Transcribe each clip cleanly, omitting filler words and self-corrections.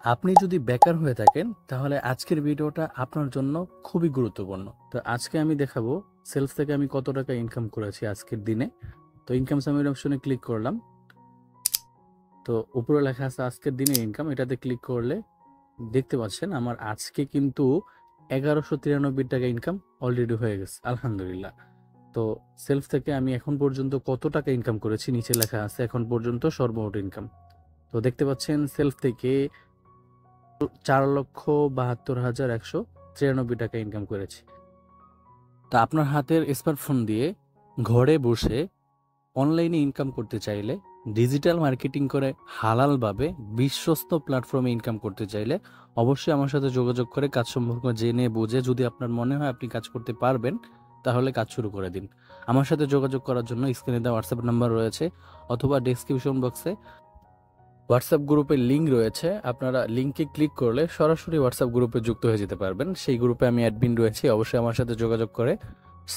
আপনি যদি বেকার হয়ে থাকেন তাহলে আজকের ভিডিওটা আপনার জন্য খুবই গুরুত্বপূর্ণ। তো আজকে আমি দেখাবো সেলস থেকে আমি কত টাকা ইনকাম করেছি আজকের দিনে। তো ইনকাম সামিট অপশনে ক্লিক করলাম। তো উপরে লেখা আছে আজকের দিনের ইনকাম, এটাতে ক্লিক করলে দেখতে পাচ্ছেন আমার আজকে কিন্তু 1193 টাকা ইনকাম অলরেডি হয়ে গেছে, আলহামদুলিল্লাহ। তো সেলস থেকে আমি এখন পর্যন্ত কত টাকা ইনকাম করেছি নিচে লেখা আছে এখন পর্যন্ত সর্বমোট ইনকাম। তো দেখতে পাচ্ছেন সেলস থেকে 4,72,193 টাকা ইনকাম করেছি। তা আপনার হাতের স্মার্টফোন দিয়ে ঘরে বসে অনলাইনে ইনকাম করতে চাইলে, ডিজিটাল মার্কেটিং করে হালালভাবে বিশ্বস্ত প্ল্যাটফর্মে ইনকাম করতে চাইলে অবশ্যই আমার সাথে যোগাযোগ করে কাজ সম্পর্কে জেনে বুঝে যদি আপনার মনে হয় আপনি কাজ করতে পারবেন তাহলে কাজ শুরু করে দিন। আমার সাথে যোগাযোগ করার জন্য স্ক্রিনে দেওয়া হোয়াটসঅ্যাপ নাম্বার রয়েছে অথবা ডেসক্রিপশন বক্সে হোয়াটসঅ্যাপ গ্রুপের লিঙ্ক রয়েছে। আপনারা লিঙ্কে ক্লিক করলে সরাসরি হোয়াটসঅ্যাপ গ্রুপে যুক্ত হয়ে যেতে পারবেন। সেই গ্রুপে আমি অ্যাডমিন রয়েছি, অবশ্যই আমার সাথে যোগাযোগ করে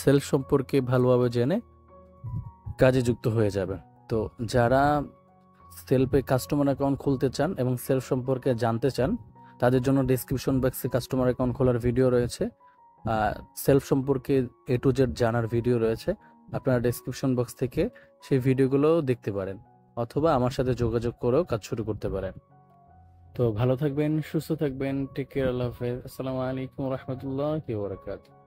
সেলস সম্পর্কে ভালোভাবে জেনে কাজে যুক্ত হয়ে যাবেন। তো যারা সেলফে কাস্টমার অ্যাকাউন্ট খুলতে চান এবং সেলফ সম্পর্কে জানতে চান তাদের জন্য ডেসক্রিপশন বক্সে কাস্টমার অ্যাকাউন্ট খোলার ভিডিও রয়েছে, সেলফ সম্পর্কে এ টু জেড জানার ভিডিও রয়েছে। আপনারা ডেসক্রিপশন বক্স থেকে সেই ভিডিওগুলো দেখতে পারেন অথবা আমার সাথে যোগাযোগ করেও কাজ শুরু করতে পারেন। তো ভালো থাকবেন, সুস্থ থাকবেন, টেক কেয়ার, আল্লাহ হাফেজ, আসসালামু আলাইকুম রহমতুল্লাহ বারাকাতুহু।